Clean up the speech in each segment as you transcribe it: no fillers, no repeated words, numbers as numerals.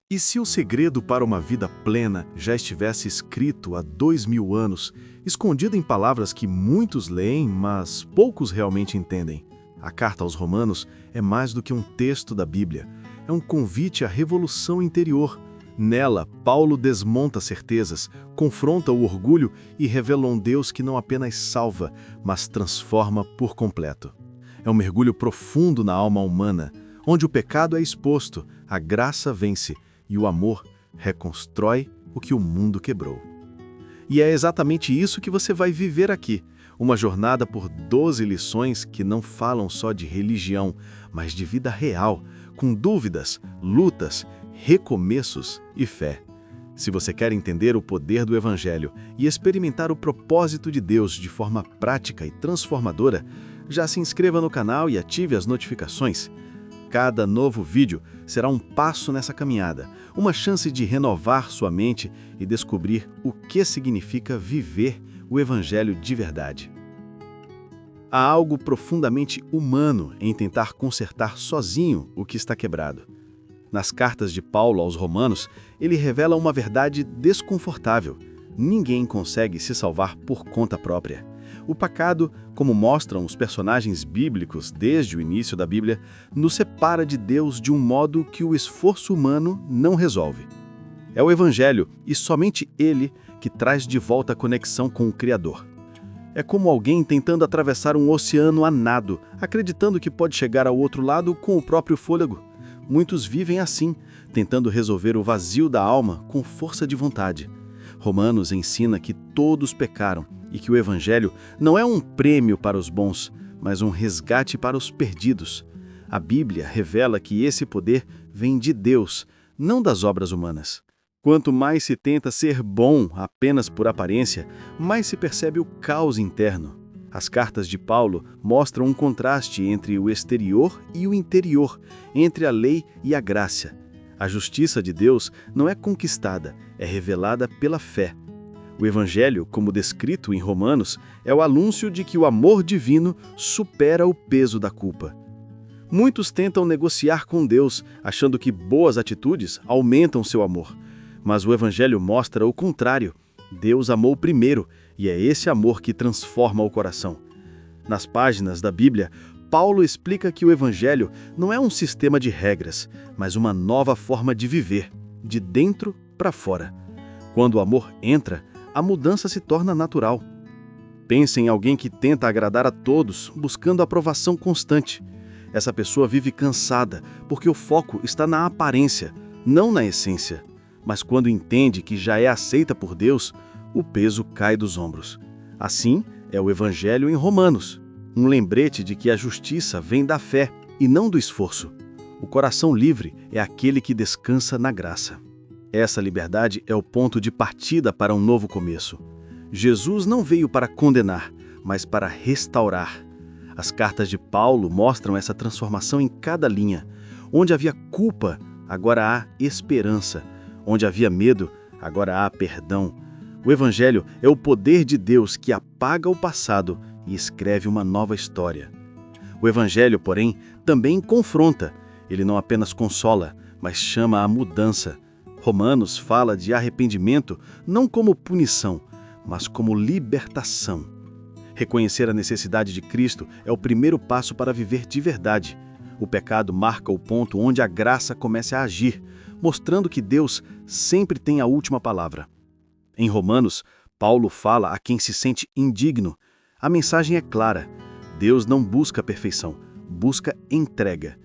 E se o segredo para uma vida plena já estivesse escrito há 2000 anos, escondido em palavras que muitos leem, mas poucos realmente entendem? A Carta aos Romanos é mais do que um texto da Bíblia. É um convite à revolução interior. Nela, Paulo desmonta certezas, confronta o orgulho e revela um Deus que não apenas salva, mas transforma por completo. É um mergulho profundo na alma humana, onde o pecado é exposto, a graça vence e o amor reconstrói o que o mundo quebrou. E é exatamente isso que você vai viver aqui, uma jornada por 12 lições que não falam só de religião, mas de vida real, com dúvidas, lutas, recomeços e fé. Se você quer entender o poder do Evangelho e experimentar o propósito de Deus de forma prática e transformadora, já se inscreva no canal e ative as notificações. Cada novo vídeo será um passo nessa caminhada, uma chance de renovar sua mente e descobrir o que significa viver o Evangelho de verdade. Há algo profundamente humano em tentar consertar sozinho o que está quebrado. Nas cartas de Paulo aos Romanos, ele revela uma verdade desconfortável. Ninguém consegue se salvar por conta própria. O pecado, como mostram os personagens bíblicos desde o início da Bíblia, nos separa de Deus de um modo que o esforço humano não resolve. É o Evangelho, e somente ele, que traz de volta a conexão com o Criador. É como alguém tentando atravessar um oceano a nado, acreditando que pode chegar ao outro lado com o próprio fôlego. Muitos vivem assim, tentando resolver o vazio da alma com força de vontade. Romanos ensina que todos pecaram e que o Evangelho não é um prêmio para os bons, mas um resgate para os perdidos. A Bíblia revela que esse poder vem de Deus, não das obras humanas. Quanto mais se tenta ser bom apenas por aparência, mais se percebe o caos interno. As cartas de Paulo mostram um contraste entre o exterior e o interior, entre a lei e a graça. A justiça de Deus não é conquistada, é revelada pela fé. O Evangelho, como descrito em Romanos, é o anúncio de que o amor divino supera o peso da culpa. Muitos tentam negociar com Deus, achando que boas atitudes aumentam seu amor. Mas o Evangelho mostra o contrário. Deus amou primeiro, e é esse amor que transforma o coração. Nas páginas da Bíblia, Paulo explica que o Evangelho não é um sistema de regras, mas uma nova forma de viver, de dentro para fora. Quando o amor entra, a mudança se torna natural. Pense em alguém que tenta agradar a todos, buscando aprovação constante. Essa pessoa vive cansada, porque o foco está na aparência, não na essência. Mas quando entende que já é aceita por Deus, o peso cai dos ombros. Assim é o Evangelho em Romanos, um lembrete de que a justiça vem da fé e não do esforço. O coração livre é aquele que descansa na graça. Essa liberdade é o ponto de partida para um novo começo. Jesus não veio para condenar, mas para restaurar. As cartas de Paulo mostram essa transformação em cada linha. Onde havia culpa, agora há esperança. Onde havia medo, agora há perdão. O Evangelho é o poder de Deus que apaga o passado e escreve uma nova história. O Evangelho, porém, também confronta. Ele não apenas consola, mas chama à mudança. Romanos fala de arrependimento não como punição, mas como libertação. Reconhecer a necessidade de Cristo é o primeiro passo para viver de verdade. O pecado marca o ponto onde a graça começa a agir, mostrando que Deus sempre tem a última palavra. Em Romanos, Paulo fala a quem se sente indigno. A mensagem é clara. Deus não busca perfeição, busca entrega.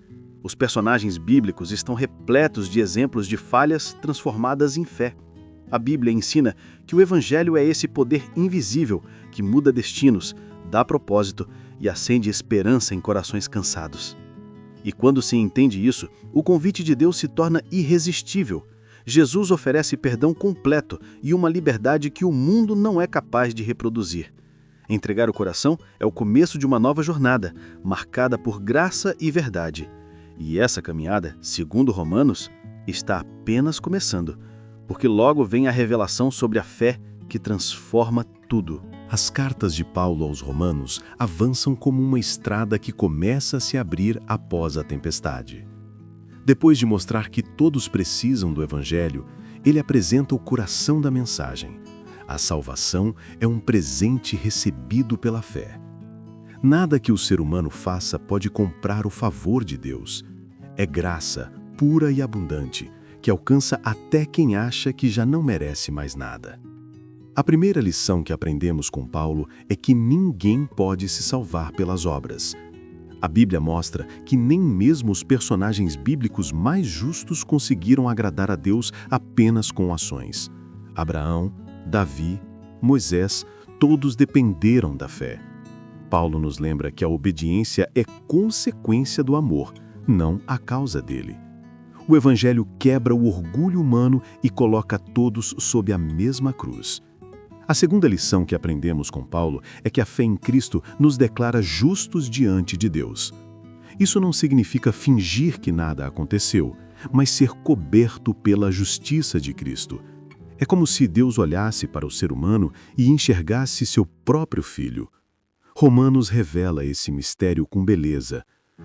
Os personagens bíblicos estão repletos de exemplos de falhas transformadas em fé. A Bíblia ensina que o Evangelho é esse poder invisível que muda destinos, dá propósito e acende esperança em corações cansados. E quando se entende isso, o convite de Deus se torna irresistível. Jesus oferece perdão completo e uma liberdade que o mundo não é capaz de reproduzir. Entregar o coração é o começo de uma nova jornada, marcada por graça e verdade. E essa caminhada, segundo Romanos, está apenas começando, porque logo vem a revelação sobre a fé que transforma tudo. As cartas de Paulo aos Romanos avançam como uma estrada que começa a se abrir após a tempestade. Depois de mostrar que todos precisam do Evangelho, ele apresenta o coração da mensagem. A salvação é um presente recebido pela fé. Nada que o ser humano faça pode comprar o favor de Deus. É graça pura e abundante, que alcança até quem acha que já não merece mais nada. A primeira lição que aprendemos com Paulo é que ninguém pode se salvar pelas obras. A Bíblia mostra que nem mesmo os personagens bíblicos mais justos conseguiram agradar a Deus apenas com ações. Abraão, Davi, Moisés, todos dependeram da fé. Paulo nos lembra que a obediência é consequência do amor, não a causa dele. O Evangelho quebra o orgulho humano e coloca todos sob a mesma cruz. A segunda lição que aprendemos com Paulo é que a fé em Cristo nos declara justos diante de Deus. Isso não significa fingir que nada aconteceu, mas ser coberto pela justiça de Cristo. É como se Deus olhasse para o ser humano e enxergasse seu próprio filho. Romanos revela esse mistério com beleza.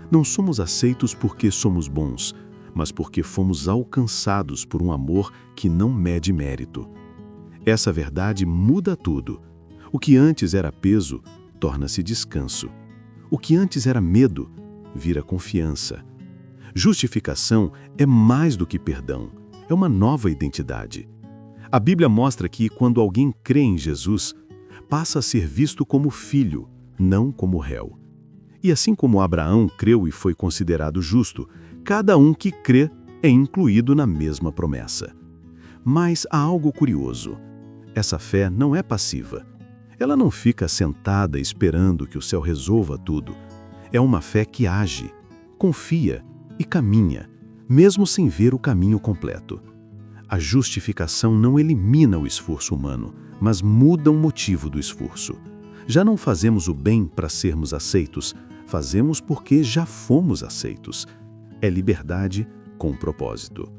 Não somos aceitos porque somos bons, mas porque fomos alcançados por um amor que não mede mérito. Essa verdade muda tudo. O que antes era peso, torna-se descanso. O que antes era medo, vira confiança. Justificação é mais do que perdão, é uma nova identidade. A Bíblia mostra que, quando alguém crê em Jesus, passa a ser visto como filho, não como réu. E assim como Abraão creu e foi considerado justo, cada um que crê é incluído na mesma promessa. Mas há algo curioso. Essa fé não é passiva. Ela não fica sentada esperando que o céu resolva tudo. É uma fé que age, confia e caminha, mesmo sem ver o caminho completo. A justificação não elimina o esforço humano, mas muda o motivo do esforço. Já não fazemos o bem para sermos aceitos, fazemos porque já fomos aceitos. É liberdade com propósito.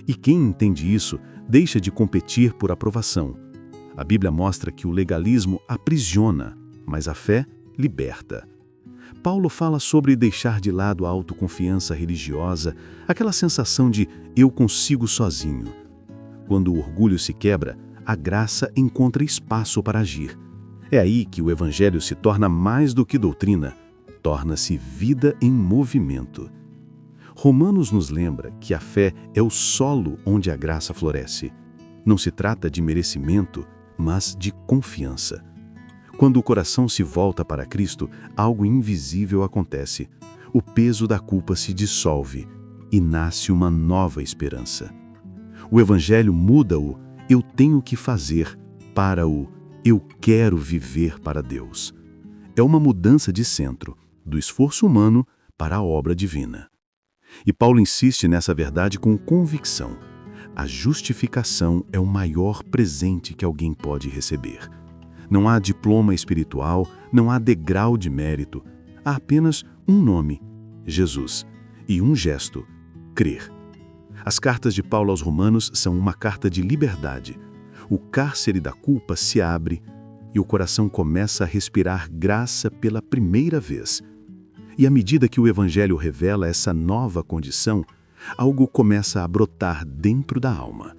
E quem entende isso, deixa de competir por aprovação. A Bíblia mostra que o legalismo aprisiona, mas a fé liberta. Paulo fala sobre deixar de lado a autoconfiança religiosa, aquela sensação de eu consigo sozinho. Quando o orgulho se quebra, a graça encontra espaço para agir. É aí que o Evangelho se torna mais do que doutrina, torna-se vida em movimento. Romanos nos lembra que a fé é o solo onde a graça floresce. Não se trata de merecimento, mas de confiança. Quando o coração se volta para Cristo, algo invisível acontece. O peso da culpa se dissolve e nasce uma nova esperança. O Evangelho muda o eu tenho que fazer para o eu quero viver para Deus. É uma mudança de centro, do esforço humano para a obra divina. E Paulo insiste nessa verdade com convicção. A justificação é o maior presente que alguém pode receber. Não há diploma espiritual, não há degrau de mérito. Há apenas um nome, Jesus, e um gesto, crer. As cartas de Paulo aos Romanos são uma carta de liberdade. O cárcere da culpa se abre e o coração começa a respirar graça pela primeira vez. E à medida que o Evangelho revela essa nova condição, algo começa a brotar dentro da alma.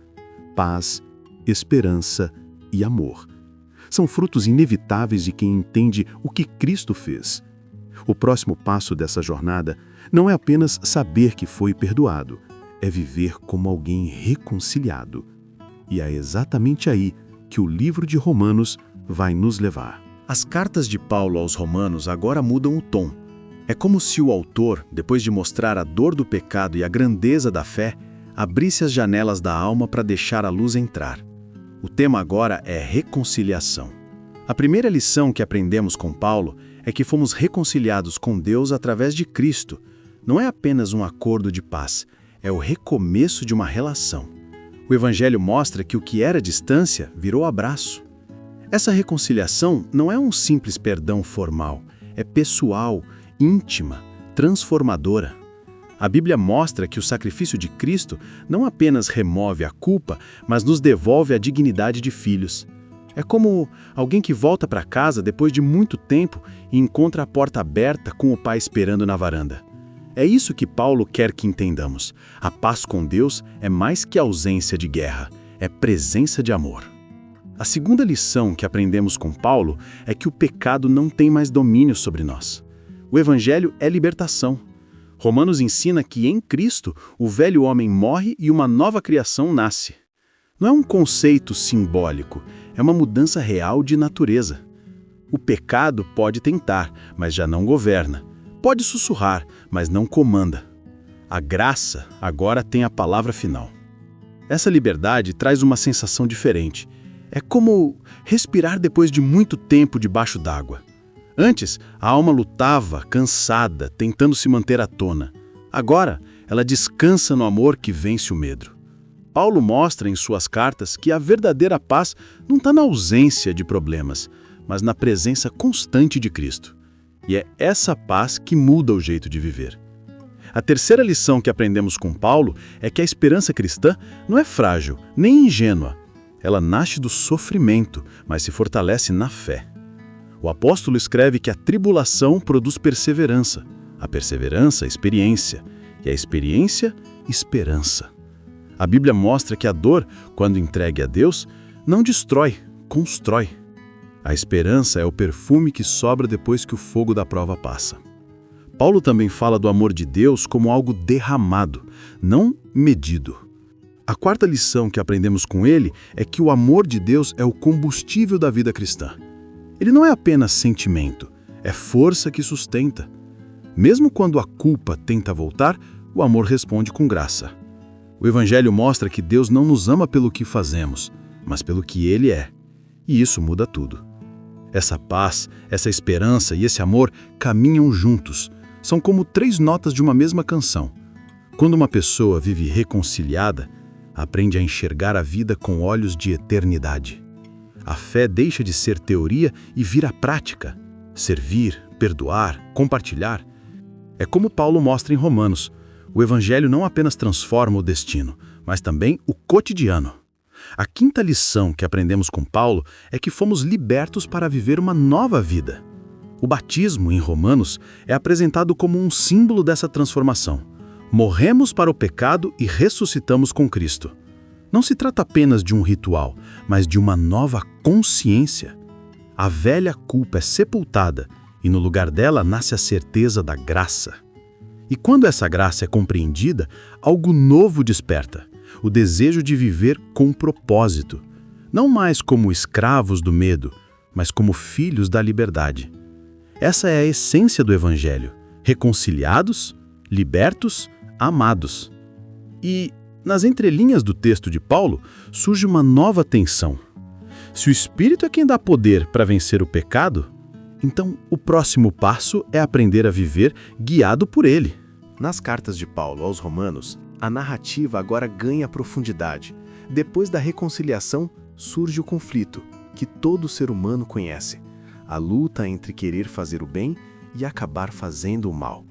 Paz, esperança e amor. São frutos inevitáveis de quem entende o que Cristo fez. O próximo passo dessa jornada não é apenas saber que foi perdoado, é viver como alguém reconciliado. E é exatamente aí que o livro de Romanos vai nos levar. As cartas de Paulo aos Romanos agora mudam o tom. É como se o autor, depois de mostrar a dor do pecado e a grandeza da fé, abrisse as janelas da alma para deixar a luz entrar. O tema agora é reconciliação. A primeira lição que aprendemos com Paulo é que fomos reconciliados com Deus através de Cristo. Não é apenas um acordo de paz, é o recomeço de uma relação. O Evangelho mostra que o que era distância virou abraço. Essa reconciliação não é um simples perdão formal, é pessoal, íntima, transformadora. A Bíblia mostra que o sacrifício de Cristo não apenas remove a culpa, mas nos devolve a dignidade de filhos. É como alguém que volta para casa depois de muito tempo e encontra a porta aberta com o pai esperando na varanda. É isso que Paulo quer que entendamos. A paz com Deus é mais que ausência de guerra, é presença de amor. A segunda lição que aprendemos com Paulo é que o pecado não tem mais domínio sobre nós. O Evangelho é libertação. Romanos ensina que em Cristo o velho homem morre e uma nova criação nasce. Não é um conceito simbólico, é uma mudança real de natureza. O pecado pode tentar, mas já não governa. Pode sussurrar, mas não comanda. A graça agora tem a palavra final. Essa liberdade traz uma sensação diferente. É como respirar depois de muito tempo debaixo d'água. Antes, a alma lutava, cansada, tentando se manter à tona. Agora, ela descansa no amor que vence o medo. Paulo mostra em suas cartas que a verdadeira paz não está na ausência de problemas, mas na presença constante de Cristo. E é essa paz que muda o jeito de viver. A terceira lição que aprendemos com Paulo é que a esperança cristã não é frágil, nem ingênua. Ela nasce do sofrimento, mas se fortalece na fé. O apóstolo escreve que a tribulação produz perseverança, a perseverança, experiência, e a experiência, esperança. A Bíblia mostra que a dor, quando entregue a Deus, não destrói, constrói. A esperança é o perfume que sobra depois que o fogo da prova passa. Paulo também fala do amor de Deus como algo derramado, não medido. A quarta lição que aprendemos com ele é que o amor de Deus é o combustível da vida cristã. Ele não é apenas sentimento, é força que sustenta. Mesmo quando a culpa tenta voltar, o amor responde com graça. O Evangelho mostra que Deus não nos ama pelo que fazemos, mas pelo que Ele é. E isso muda tudo. Essa paz, essa esperança e esse amor caminham juntos. São como 3 notas de uma mesma canção. Quando uma pessoa vive reconciliada, aprende a enxergar a vida com olhos de eternidade. A fé deixa de ser teoria e vira prática. Servir, perdoar, compartilhar. É como Paulo mostra em Romanos. O Evangelho não apenas transforma o destino, mas também o cotidiano. A quinta lição que aprendemos com Paulo é que fomos libertos para viver uma nova vida. O batismo, em Romanos, é apresentado como um símbolo dessa transformação. Morremos para o pecado e ressuscitamos com Cristo. Não se trata apenas de um ritual, mas de uma nova consciência. A velha culpa é sepultada e no lugar dela nasce a certeza da graça. E quando essa graça é compreendida, algo novo desperta. O desejo de viver com propósito, não mais como escravos do medo, mas como filhos da liberdade. Essa é a essência do Evangelho, reconciliados, libertos, amados. E, nas entrelinhas do texto de Paulo, surge uma nova tensão. Se o Espírito é quem dá poder para vencer o pecado, então o próximo passo é aprender a viver guiado por Ele. Nas cartas de Paulo aos Romanos, a narrativa agora ganha profundidade. Depois da reconciliação, surge o conflito, que todo ser humano conhece. A luta entre querer fazer o bem e acabar fazendo o mal.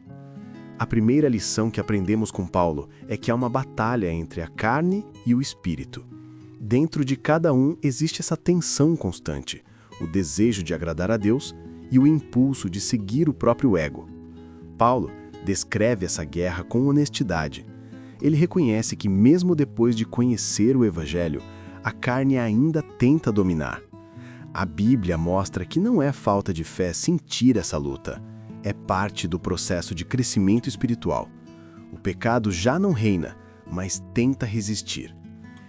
A primeira lição que aprendemos com Paulo é que há uma batalha entre a carne e o espírito. Dentro de cada um existe essa tensão constante, o desejo de agradar a Deus e o impulso de seguir o próprio ego. Paulo descreve essa guerra com honestidade. Ele reconhece que mesmo depois de conhecer o Evangelho, a carne ainda tenta dominar. A Bíblia mostra que não é falta de fé sentir essa luta. É parte do processo de crescimento espiritual. O pecado já não reina, mas tenta resistir.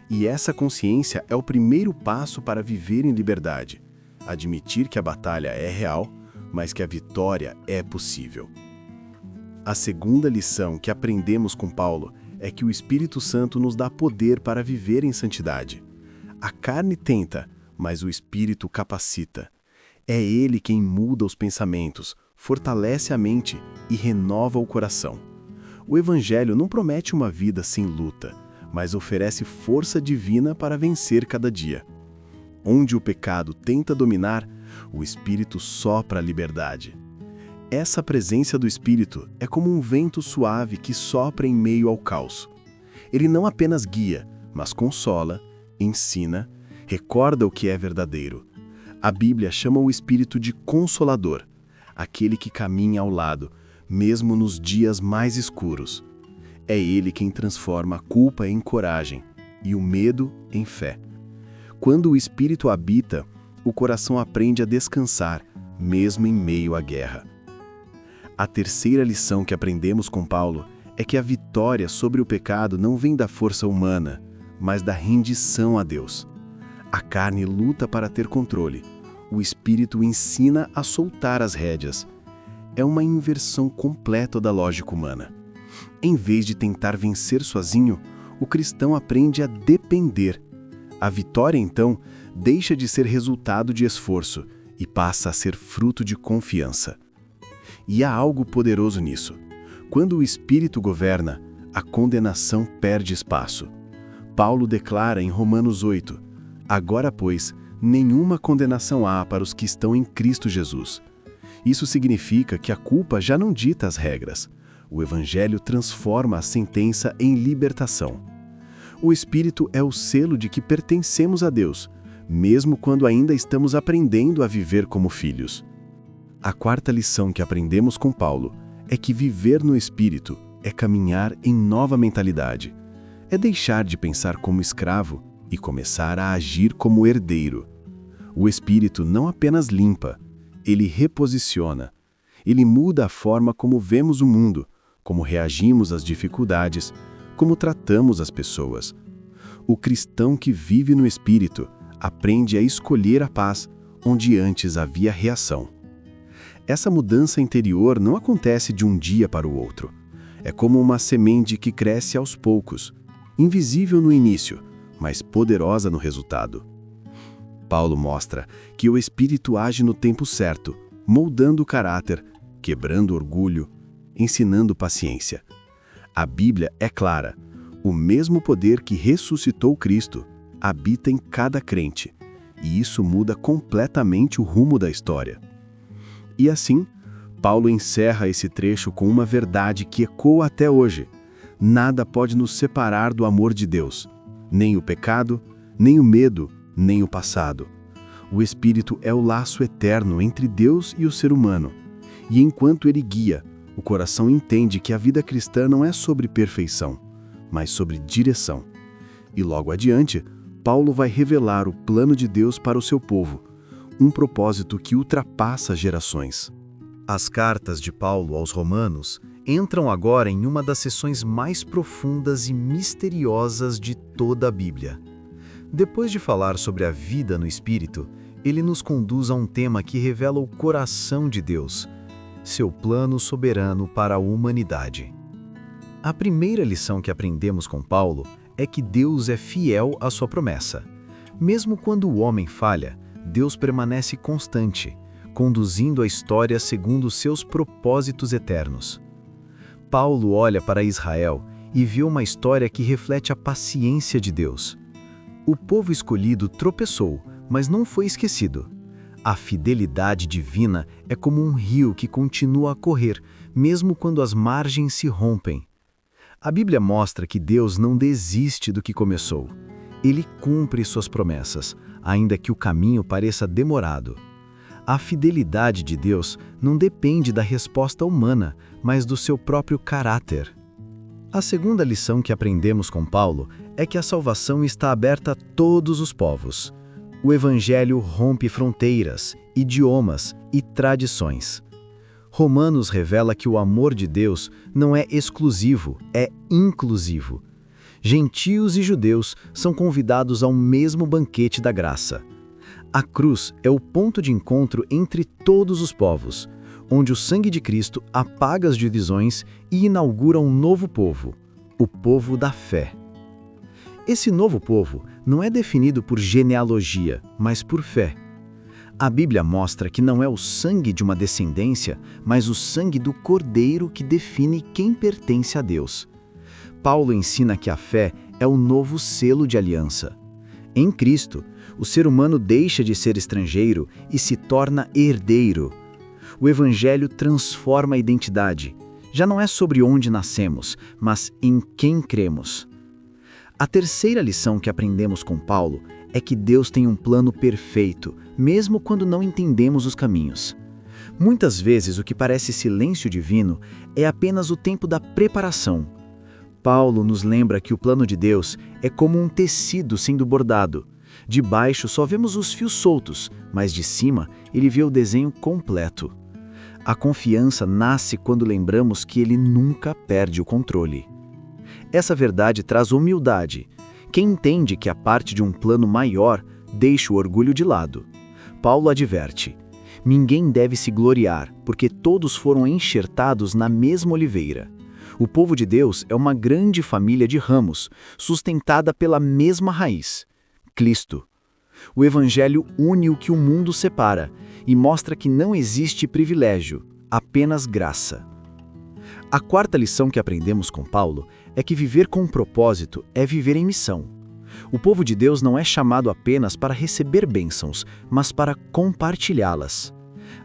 E essa consciência é o primeiro passo para viver em liberdade. Admitir que a batalha é real, mas que a vitória é possível. A segunda lição que aprendemos com Paulo é que o Espírito Santo nos dá poder para viver em santidade. A carne tenta, mas o Espírito capacita. É Ele quem muda os pensamentos, fortalece a mente e renova o coração. O Evangelho não promete uma vida sem luta, mas oferece força divina para vencer cada dia. Onde o pecado tenta dominar, o Espírito sopra a liberdade. Essa presença do Espírito é como um vento suave que sopra em meio ao caos. Ele não apenas guia, mas consola, ensina, recorda o que é verdadeiro. A Bíblia chama o Espírito de Consolador, aquele que caminha ao lado, mesmo nos dias mais escuros. É Ele quem transforma a culpa em coragem e o medo em fé. Quando o Espírito habita, o coração aprende a descansar, mesmo em meio à guerra. A terceira lição que aprendemos com Paulo é que a vitória sobre o pecado não vem da força humana, mas da rendição a Deus. A carne luta para ter controle. O Espírito ensina a soltar as rédeas. É uma inversão completa da lógica humana. Em vez de tentar vencer sozinho, o cristão aprende a depender. A vitória, então, deixa de ser resultado de esforço e passa a ser fruto de confiança. E há algo poderoso nisso. Quando o Espírito governa, a condenação perde espaço. Paulo declara em Romanos 8, agora, pois, nenhuma condenação há para os que estão em Cristo Jesus. Isso significa que a culpa já não dita as regras. O Evangelho transforma a sentença em libertação. O Espírito é o selo de que pertencemos a Deus, mesmo quando ainda estamos aprendendo a viver como filhos. A quarta lição que aprendemos com Paulo é que viver no Espírito é caminhar em nova mentalidade. É deixar de pensar como escravo e começar a agir como herdeiro. O Espírito não apenas limpa, ele reposiciona. Ele muda a forma como vemos o mundo, como reagimos às dificuldades, como tratamos as pessoas. O cristão que vive no Espírito aprende a escolher a paz onde antes havia reação. Essa mudança interior não acontece de um dia para o outro. É como uma semente que cresce aos poucos, invisível no início, mas poderosa no resultado. Paulo mostra que o Espírito age no tempo certo, moldando o caráter, quebrando orgulho, ensinando paciência. A Bíblia é clara: o mesmo poder que ressuscitou Cristo habita em cada crente, e isso muda completamente o rumo da história. E assim, Paulo encerra esse trecho com uma verdade que ecoa até hoje: nada pode nos separar do amor de Deus, nem o pecado, nem o medo, nem o passado. O Espírito é o laço eterno entre Deus e o ser humano, e enquanto ele guia, o coração entende que a vida cristã não é sobre perfeição, mas sobre direção. E logo adiante, Paulo vai revelar o plano de Deus para o seu povo, um propósito que ultrapassa gerações. As cartas de Paulo aos Romanos entram agora em uma das seções mais profundas e misteriosas de toda a Bíblia. Depois de falar sobre a vida no Espírito, ele nos conduz a um tema que revela o coração de Deus, seu plano soberano para a humanidade. A primeira lição que aprendemos com Paulo é que Deus é fiel à sua promessa. Mesmo quando o homem falha, Deus permanece constante, conduzindo a história segundo seus propósitos eternos. Paulo olha para Israel e vê uma história que reflete a paciência de Deus. O povo escolhido tropeçou, mas não foi esquecido. A fidelidade divina é como um rio que continua a correr, mesmo quando as margens se rompem. A Bíblia mostra que Deus não desiste do que começou. Ele cumpre suas promessas, ainda que o caminho pareça demorado. A fidelidade de Deus não depende da resposta humana, mas do seu próprio caráter. A segunda lição que aprendemos com Paulo é que a salvação está aberta a todos os povos. O Evangelho rompe fronteiras, idiomas e tradições. Romanos revela que o amor de Deus não é exclusivo, é inclusivo. Gentios e judeus são convidados ao mesmo banquete da graça. A cruz é o ponto de encontro entre todos os povos, onde o sangue de Cristo apaga as divisões e inaugura um novo povo, o povo da fé. Esse novo povo não é definido por genealogia, mas por fé. A Bíblia mostra que não é o sangue de uma descendência, mas o sangue do Cordeiro que define quem pertence a Deus. Paulo ensina que a fé é o novo selo de aliança. Em Cristo, o ser humano deixa de ser estrangeiro e se torna herdeiro. O Evangelho transforma a identidade. Já não é sobre onde nascemos, mas em quem cremos. A terceira lição que aprendemos com Paulo é que Deus tem um plano perfeito, mesmo quando não entendemos os caminhos. Muitas vezes o que parece silêncio divino é apenas o tempo da preparação. Paulo nos lembra que o plano de Deus é como um tecido sendo bordado. De baixo só vemos os fios soltos, mas de cima ele vê o desenho completo. A confiança nasce quando lembramos que ele nunca perde o controle. Essa verdade traz humildade. Quem entende que a parte de um plano maior deixa o orgulho de lado. Paulo adverte: ninguém deve se gloriar, porque todos foram enxertados na mesma oliveira. O povo de Deus é uma grande família de ramos, sustentada pela mesma raiz, Cristo. O Evangelho une o que o mundo separa e mostra que não existe privilégio, apenas graça. A quarta lição que aprendemos com Paulo é que viver com um propósito é viver em missão. O povo de Deus não é chamado apenas para receber bênçãos, mas para compartilhá-las.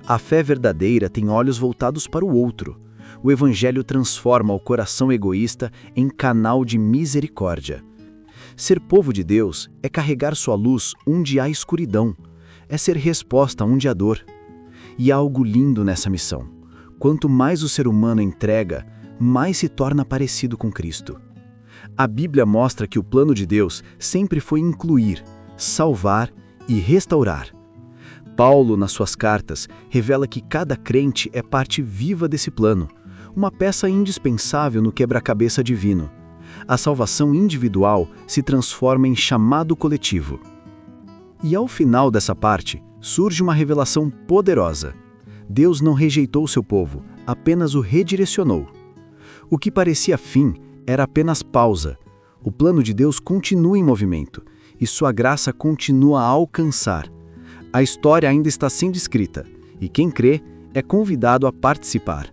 A fé verdadeira tem olhos voltados para o outro. O Evangelho transforma o coração egoísta em canal de misericórdia. Ser povo de Deus é carregar sua luz onde há escuridão, é ser resposta onde há dor. E há algo lindo nessa missão. Quanto mais o ser humano entrega, mais se torna parecido com Cristo. A Bíblia mostra que o plano de Deus sempre foi incluir, salvar e restaurar. Paulo, nas suas cartas, revela que cada crente é parte viva desse plano, uma peça indispensável no quebra-cabeça divino. A salvação individual se transforma em chamado coletivo. E ao final dessa parte, surge uma revelação poderosa. Deus não rejeitou seu povo, apenas o redirecionou. O que parecia fim era apenas pausa. O plano de Deus continua em movimento, e sua graça continua a alcançar. A história ainda está sendo escrita, e quem crê é convidado a participar.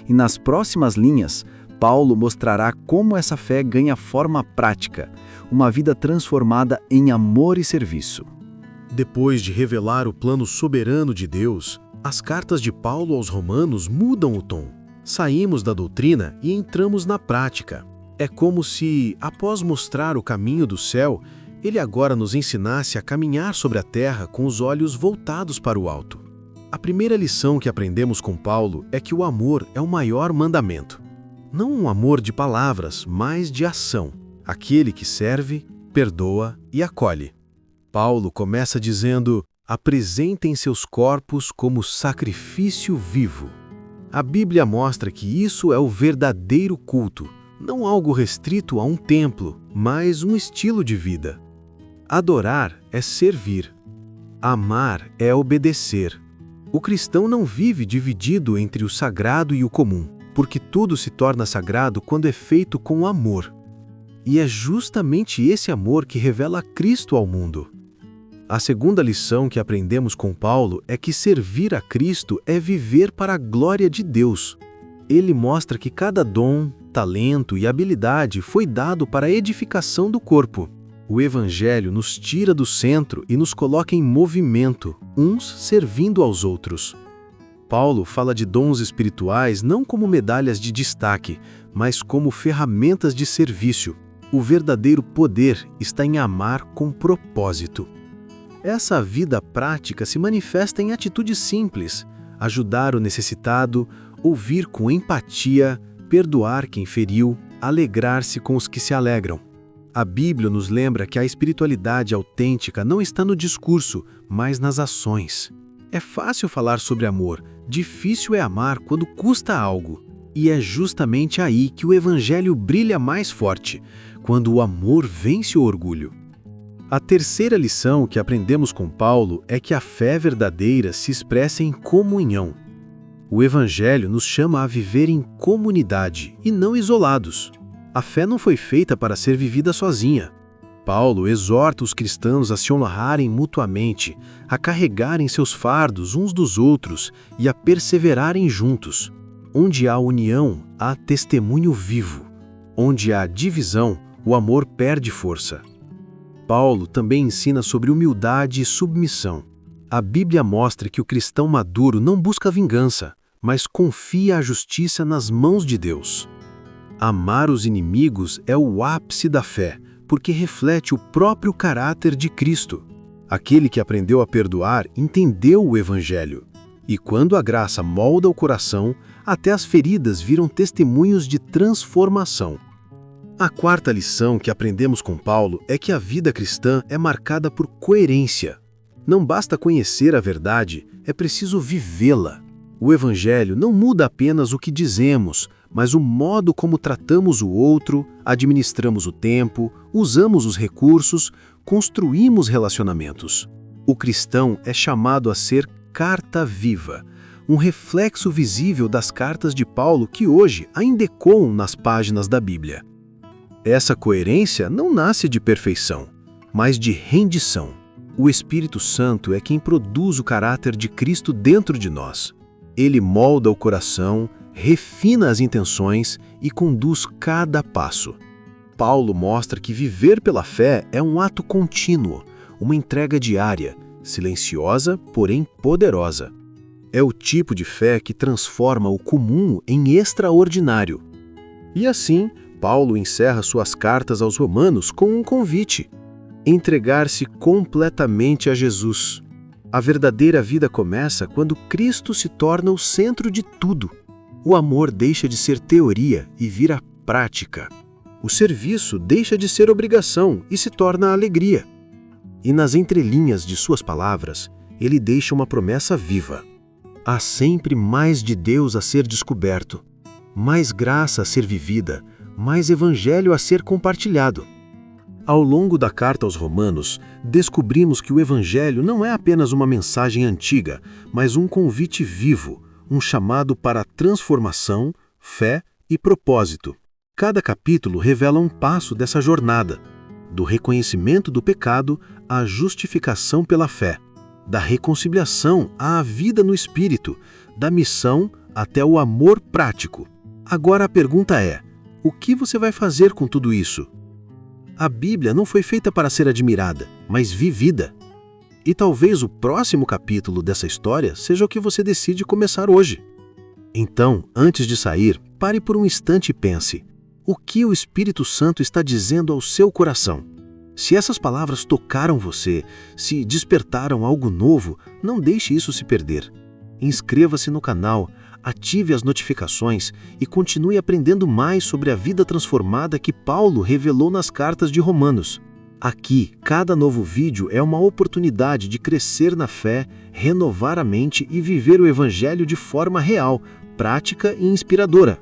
E nas próximas linhas, Paulo mostrará como essa fé ganha forma prática, uma vida transformada em amor e serviço. Depois de revelar o plano soberano de Deus, as cartas de Paulo aos Romanos mudam o tom. Saímos da doutrina e entramos na prática. É como se, após mostrar o caminho do céu, ele agora nos ensinasse a caminhar sobre a terra com os olhos voltados para o alto. A primeira lição que aprendemos com Paulo é que o amor é o maior mandamento. Não um amor de palavras, mas de ação. Aquele que serve, perdoa e acolhe. Paulo começa dizendo: apresentem seus corpos como sacrifício vivo. A Bíblia mostra que isso é o verdadeiro culto, não algo restrito a um templo, mas um estilo de vida. Adorar é servir. Amar é obedecer. O cristão não vive dividido entre o sagrado e o comum, porque tudo se torna sagrado quando é feito com amor. E é justamente esse amor que revela Cristo ao mundo. A segunda lição que aprendemos com Paulo é que servir a Cristo é viver para a glória de Deus. Ele mostra que cada dom, talento e habilidade foi dado para a edificação do corpo. O Evangelho nos tira do centro e nos coloca em movimento, uns servindo aos outros. Paulo fala de dons espirituais não como medalhas de destaque, mas como ferramentas de serviço. O verdadeiro poder está em amar com propósito. Essa vida prática se manifesta em atitudes simples: ajudar o necessitado, ouvir com empatia, perdoar quem feriu, alegrar-se com os que se alegram. A Bíblia nos lembra que a espiritualidade autêntica não está no discurso, mas nas ações. É fácil falar sobre amor, difícil é amar quando custa algo. E é justamente aí que o Evangelho brilha mais forte, quando o amor vence o orgulho. A terceira lição que aprendemos com Paulo é que a fé verdadeira se expressa em comunhão. O Evangelho nos chama a viver em comunidade e não isolados. A fé não foi feita para ser vivida sozinha. Paulo exorta os cristãos a se honrarem mutuamente, a carregarem seus fardos uns dos outros e a perseverarem juntos. Onde há união, há testemunho vivo. Onde há divisão, o amor perde força. Paulo também ensina sobre humildade e submissão. A Bíblia mostra que o cristão maduro não busca vingança, mas confia a justiça nas mãos de Deus. Amar os inimigos é o ápice da fé, porque reflete o próprio caráter de Cristo. Aquele que aprendeu a perdoar entendeu o Evangelho. E quando a graça molda o coração, até as feridas viram testemunhos de transformação. A quarta lição que aprendemos com Paulo é que a vida cristã é marcada por coerência. Não basta conhecer a verdade, é preciso vivê-la. O Evangelho não muda apenas o que dizemos, mas o modo como tratamos o outro, administramos o tempo, usamos os recursos, construímos relacionamentos. O cristão é chamado a ser carta viva, um reflexo visível das cartas de Paulo que hoje ainda ecoam nas páginas da Bíblia. Essa coerência não nasce de perfeição, mas de rendição. O Espírito Santo é quem produz o caráter de Cristo dentro de nós. Ele molda o coração, refina as intenções e conduz cada passo. Paulo mostra que viver pela fé é um ato contínuo, uma entrega diária, silenciosa, porém poderosa. É o tipo de fé que transforma o comum em extraordinário. E assim, Paulo encerra suas cartas aos Romanos com um convite: entregar-se completamente a Jesus. A verdadeira vida começa quando Cristo se torna o centro de tudo. O amor deixa de ser teoria e vira prática. O serviço deixa de ser obrigação e se torna alegria. E nas entrelinhas de suas palavras, ele deixa uma promessa viva. Há sempre mais de Deus a ser descoberto, mais graça a ser vivida, mais evangelho a ser compartilhado. Ao longo da carta aos Romanos, descobrimos que o Evangelho não é apenas uma mensagem antiga, mas um convite vivo, um chamado para transformação, fé e propósito. Cada capítulo revela um passo dessa jornada, do reconhecimento do pecado à justificação pela fé, da reconciliação à vida no Espírito, da missão até o amor prático. Agora a pergunta é: o que você vai fazer com tudo isso? A Bíblia não foi feita para ser admirada, mas vivida. E talvez o próximo capítulo dessa história seja o que você decide começar hoje. Então, antes de sair, pare por um instante e pense: o que o Espírito Santo está dizendo ao seu coração? Se essas palavras tocaram você, se despertaram algo novo, não deixe isso se perder. Inscreva-se no canal, ative as notificações e continue aprendendo mais sobre a vida transformada que Paulo revelou nas cartas de Romanos. Aqui, cada novo vídeo é uma oportunidade de crescer na fé, renovar a mente e viver o Evangelho de forma real, prática e inspiradora.